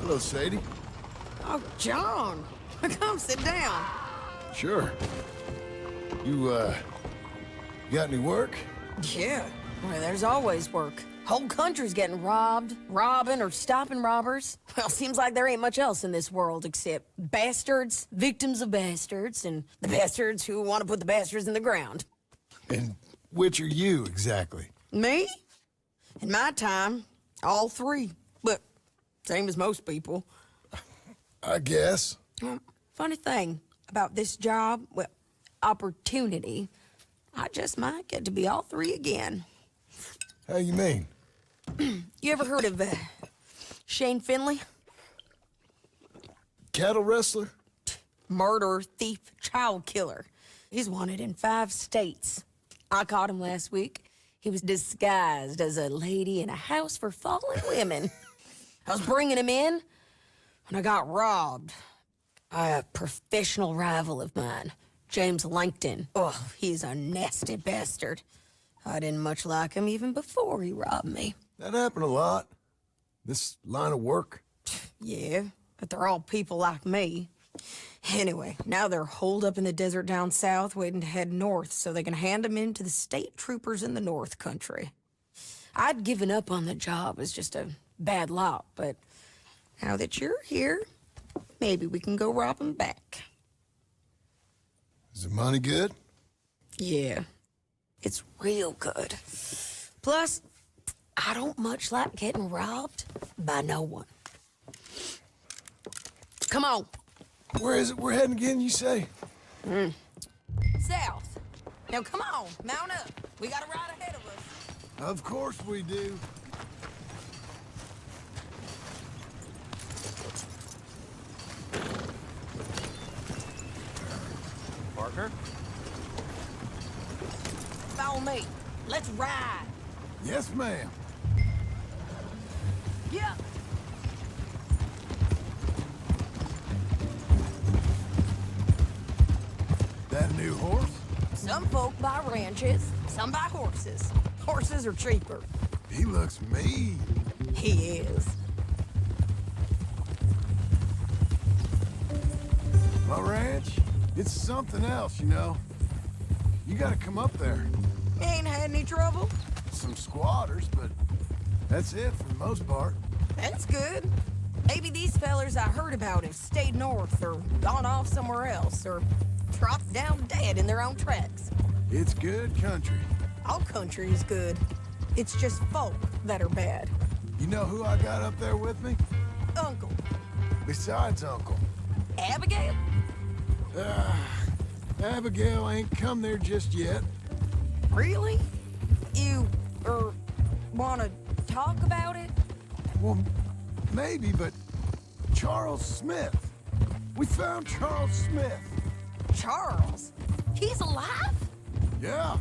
Hello, Sadie. Oh, John. Come sit down. Sure. You got any work? Yeah. Well, there's always work. Whole country's getting robbed, robbing, or stopping robbers. Well, seems like there ain't much else in this world except bastards, victims of bastards, and the bastards who want to put the bastards in the ground. And which are you, exactly? Me? In my time, all three. But same as most people. I guess. Funny thing about this job, well, opportunity, I just might get to be all three again. How you mean? You ever heard of Shane Finley? Cattle wrestler? Murderer, thief, child killer. He's wanted in 5 states. I caught him last week. He was disguised as a lady in a house for fallen women. I was bringing him in when I got robbed by a professional rival of mine, James Langton. Oh, he's a nasty bastard. I didn't much like him even before he robbed me. That happened a lot. This line of work. Yeah, but they're all people like me. Anyway, now they're holed up in the desert down south waiting to head north so they can hand them in to the state troopers in the north country. I'd given up on the job as just a bad lot, but now that you're here, maybe we can go rob them back. Is the money good? Yeah, it's real good. Plus, I don't much like getting robbed by no one. Come on. Where is it we're heading again, you say? South. Now, come on, mount up. We got a ride ahead of us. Of course we do. Partner? Follow me. Let's ride. Yes, ma'am. Yeah. That new horse? Some folk buy ranches, some buy horses. Horses are cheaper. He looks mean. He is. My ranch? It's something else, you know. You gotta come up there. Ain't had any trouble? Some squatters, but that's it for the most part. That's good. Maybe these fellers I heard about have stayed north or gone off somewhere else or dropped down dead in their own tracks. It's good country. All country is good. It's just folk that are bad. You know who I got up there with me? Uncle. Besides Uncle. Abigail? Abigail ain't come there just yet. Really? You, wanna talk about it? Well, maybe, but Charles Smith. We found Charles Smith. Charles? He's alive? Yeah.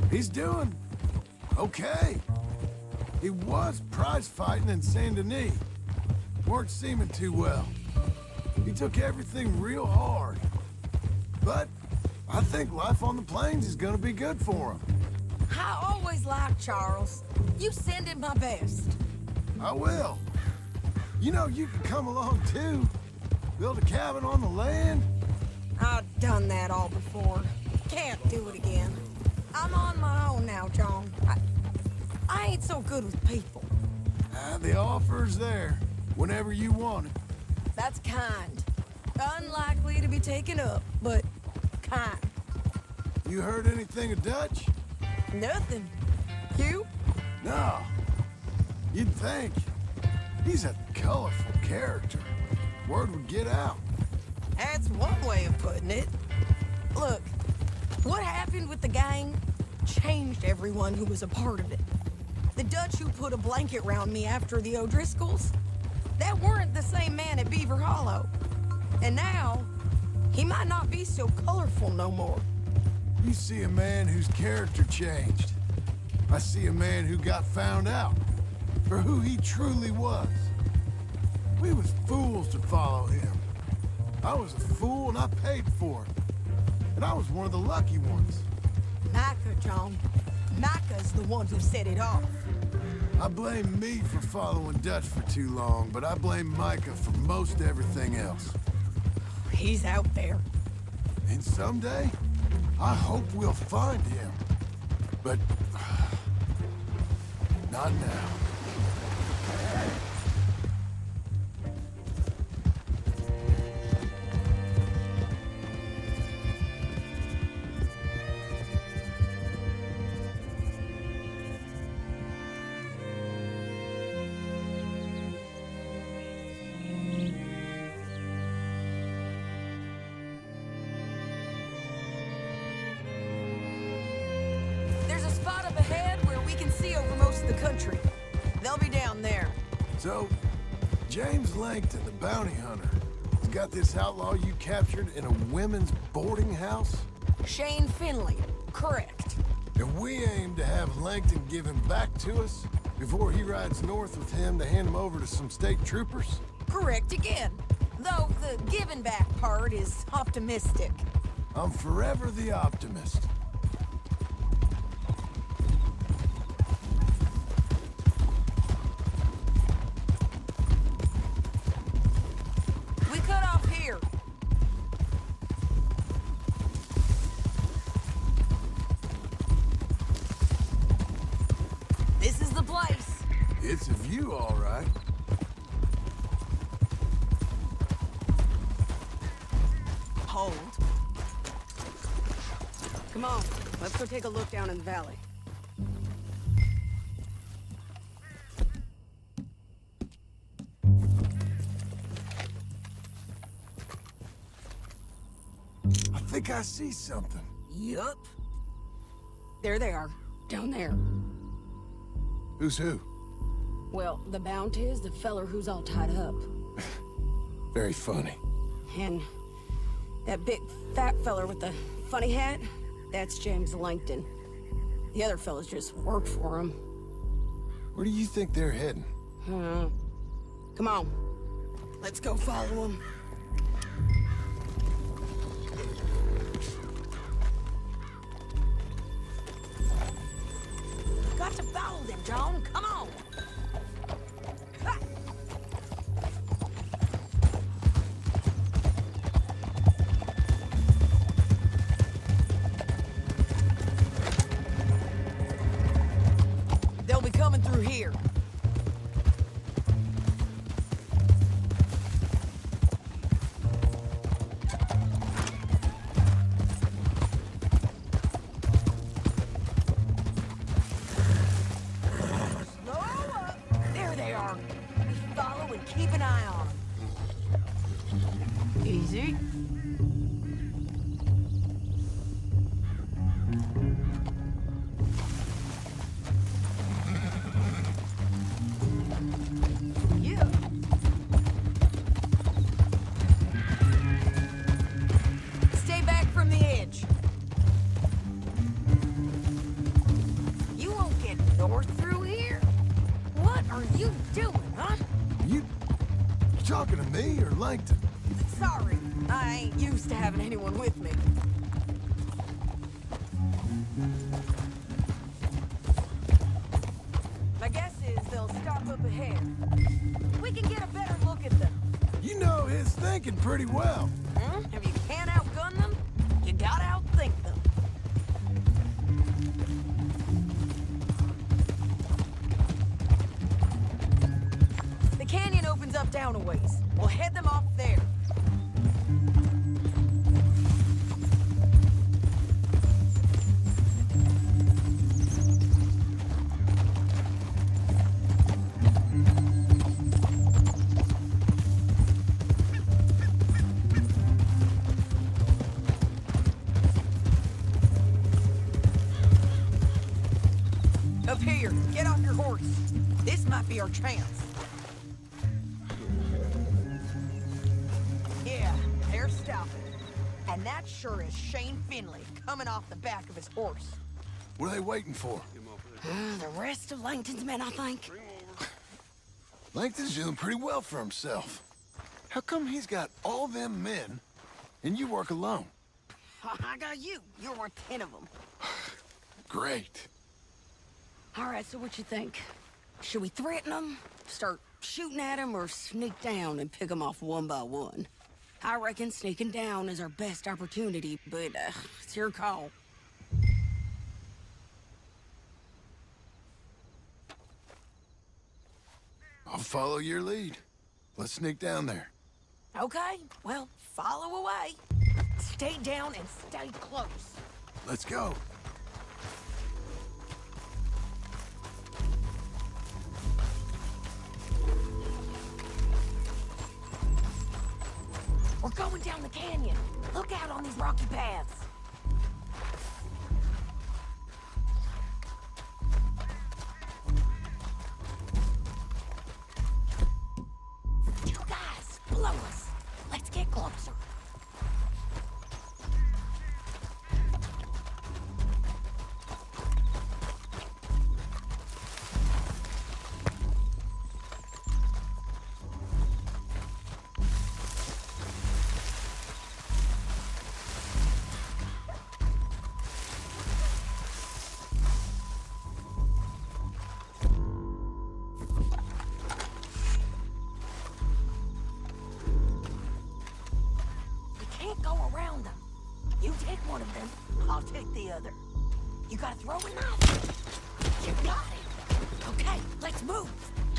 He's doing okay. He was prize fighting in Saint Denis. Weren't seeming too well. He took everything real hard. But I think life on the plains is gonna be good for him. I always liked Charles. You send him my best. I will. You know, you can come along too. Build a cabin on the land. I've done that all before. Can't do it again. I'm on my own now, John. I ain't so good with people. The offer's there whenever you want it. That's kind. Unlikely to be taken up, but kind. You heard anything of Dutch? Nothing. You? No. You'd think. He's a colorful character. Word would get out. That's one way of putting it. Look, what happened with the gang changed everyone who was a part of it. The Dutch who put a blanket round me after the O'Driscolls, that weren't the same man at Beaver Hollow. And now, he might not be so colorful no more. You see a man whose character changed. I see a man who got found out for who he truly was. We was fools to follow him. I was a fool and I paid for it. And I was one of the lucky ones. Micah, John. Micah's the one who set it off. I blame me for following Dutch for too long, but I blame Micah for most everything else. He's out there. And someday, I hope we'll find him. But... not now. There's a spot up ahead where we can see over most of the country. They'll be down there. So, James Langton, the bounty hunter, has got this outlaw you captured in a women's boarding house? Shane Finley, correct. And we aim to have Langton give him back to us before he rides north with him to hand him over to some state troopers? Correct again. Though the giving back part is optimistic. I'm forever the optimist. We cut off here. This is the place. It's a view, all right. Hold. Come on, let's go take a look down in the valley. I think I see something. Yup. There they are, down there. Who's who? Well, the bounty is the feller who's all tied up. Very funny. And that big fat feller with the funny hat, that's James Langton. The other fellas just work for him. Where do you think they're heading? Come on, let's go follow him. Got to follow them, John. Come on. Ha! They'll be coming through here. There they are. We follow and keep an eye on them. Easy. Yeah. Stay back from the edge. You won't get north through here? What are you doing, huh? You talking to me or Langton? Sorry, I ain't used to having anyone with me. My guess is they'll stop up ahead. We can get a better look at them. You know his thinking pretty well. If you can't outgun them, you gotta outthink them. The canyon opens up down a ways. We'll head them off there. Up here, get off your horse. This might be our chance. Yeah, they're stopping. And that sure is Shane Finley coming off the back of his horse. What are they waiting for? The rest of Langton's men, I think. Langton's doing pretty well for himself. How come he's got all them men, and you work alone? I got you. You're worth 10 of them. Great. All right, so what you think? Should we threaten them, start shooting at them, or sneak down and pick them off one by one? I reckon sneaking down is our best opportunity, but it's your call. I'll follow your lead. Let's sneak down there. Okay, well, follow away. Stay down and stay close. Let's go. We're going down the canyon. Look out on these rocky paths. You guys, blow us. Let's get closer. Go around them. You take one of them, I'll take the other. You got a throwing knife? You got it. Okay, let's move.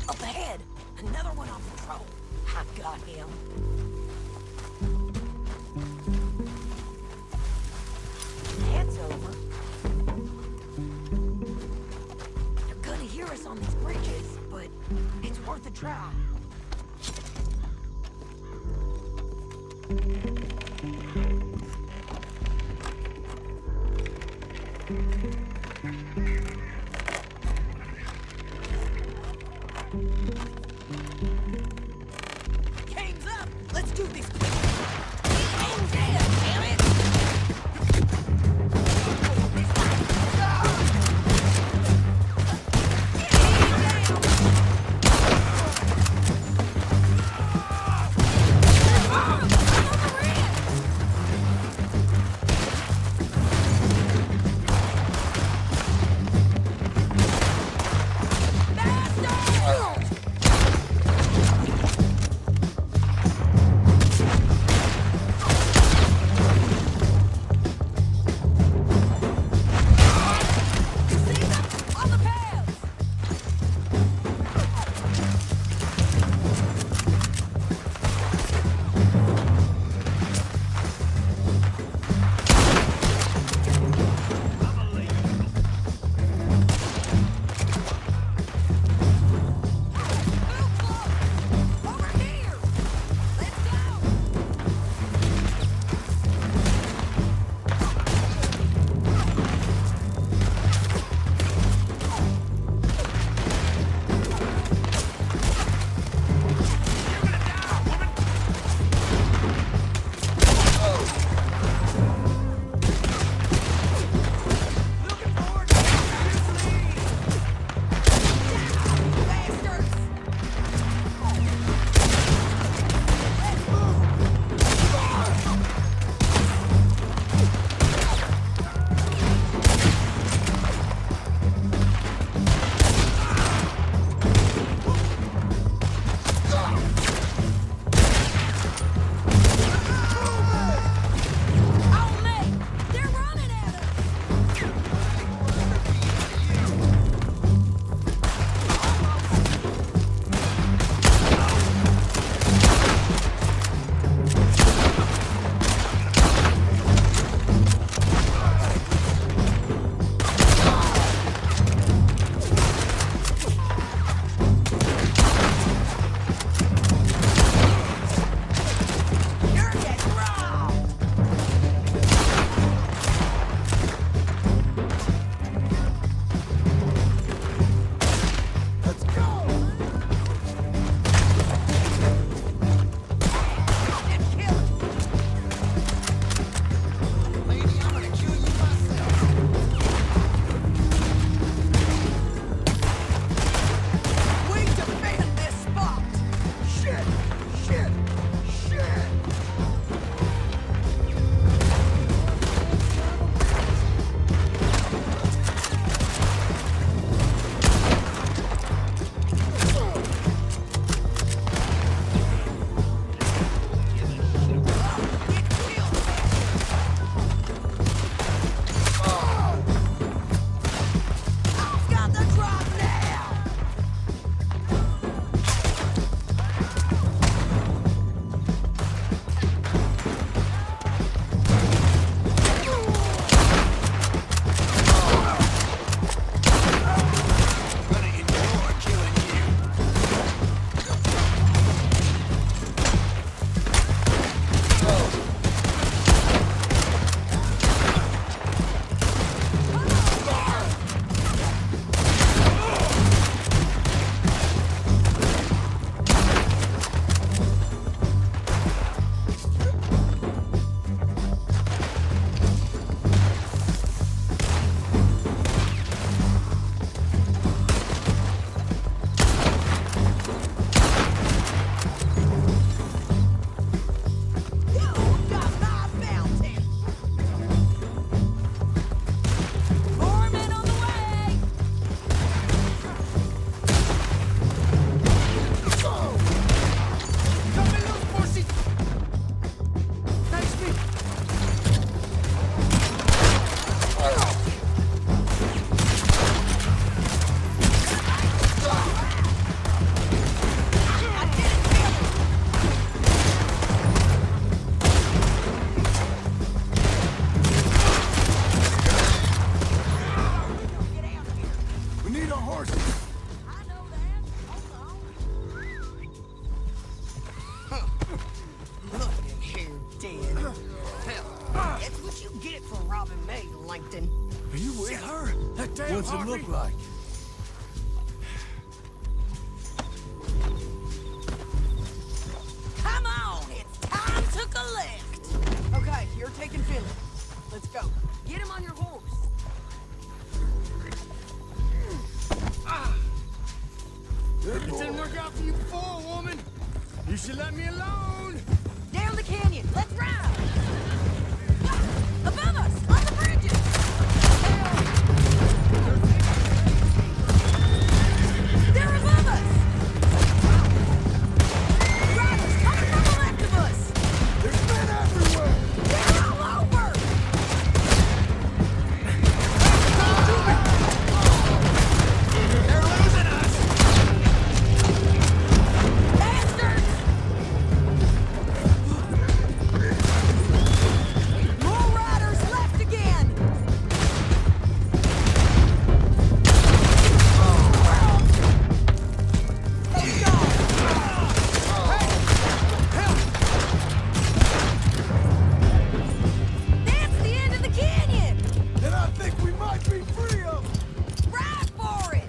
Up ahead, another one on patrol. I got him. That's over. They're gonna hear us on these bridges, but it's worth a try. Game's up! Let's do this quick! Oh, damn it! What's it look like? Come on, it's time to collect. Okay, you're taking Finley. Let's go. Get him on your horse. Good It didn't boy. work out for you before, woman. You should let me alone. Down the canyon. Let's ride. Above us, on the bridges. They're above us. Riders coming from the left of us. There's men everywhere! They're all over. They're losing us. Bastards. More riders left again. Let's go. That's the end of the canyon. And I think we might be free of them! Ride for it.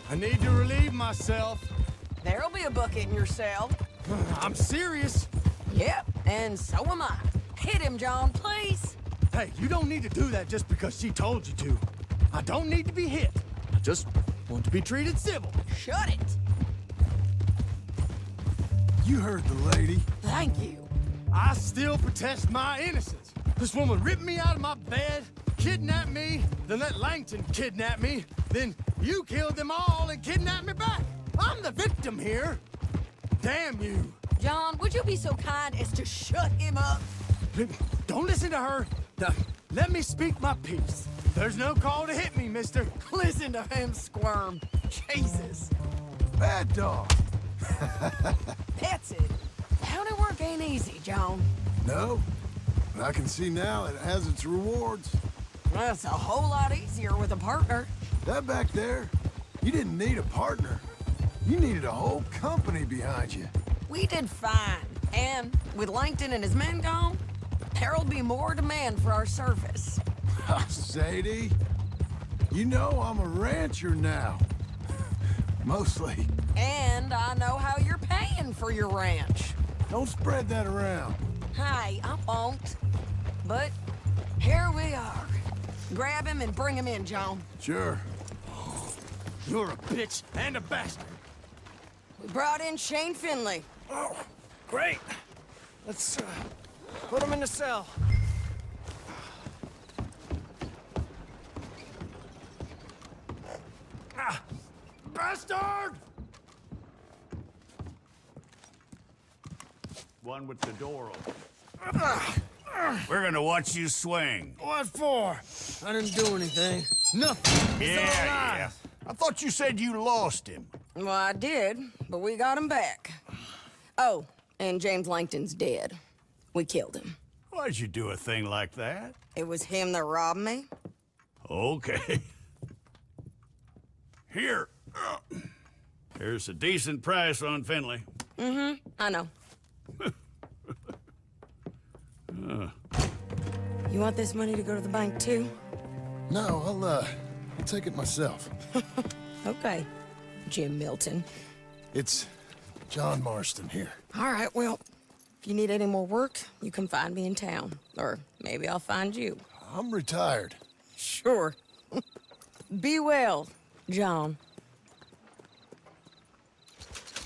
I need to relieve myself. There'll be a bucket in your cell. I'm serious. Yep, and so am I. Hit him, John, please. Hey, you don't need to do that just because she told you to. I don't need to be hit. I just want to be treated civil. Shut it. You heard the lady. Thank you. I still protest my innocence. This woman ripped me out of my bed, kidnapped me, then let Langton kidnap me, then you killed them all and kidnapped me back. I'm the victim here. Damn you. John, would you be so kind as to shut him up? Don't listen to her. Let me speak my piece. There's no call to hit me, mister. Listen to him squirm. Jesus. Bad dog. That's it. County work ain't easy, John. No, but I can see now it has its rewards. That's a whole lot easier with a partner. That back there, you didn't need a partner. You needed a whole company behind you. We did fine. And with Langton and his men gone, there'll be more demand for our service. Sadie, you know I'm a rancher now. Mostly. And I know how you're paying for your ranch. Don't spread that around. Hey, I won't. But here we are. Grab him and bring him in, John. Sure. You're a bitch and a bastard. We brought in Shane Finley. Oh, great. Let's put him in the cell. Ah, bastard! One with the door open. We're gonna watch you swing. What for? I didn't do anything. Nothing. It's all Yeah. lies. I thought you said you lost him. Well, I did, but we got him back. Oh, and James Langton's dead. We killed him. Why'd you do a thing like that? It was him that robbed me. Okay. Here. Here's a decent price on Finley. I know. You want this money to go to the bank, too? No, I'll take it myself. Okay, Jim Milton. It's John Marston here. All right, well, if you need any more work, you can find me in town. Or maybe I'll find you. I'm retired. Sure. Be well, John.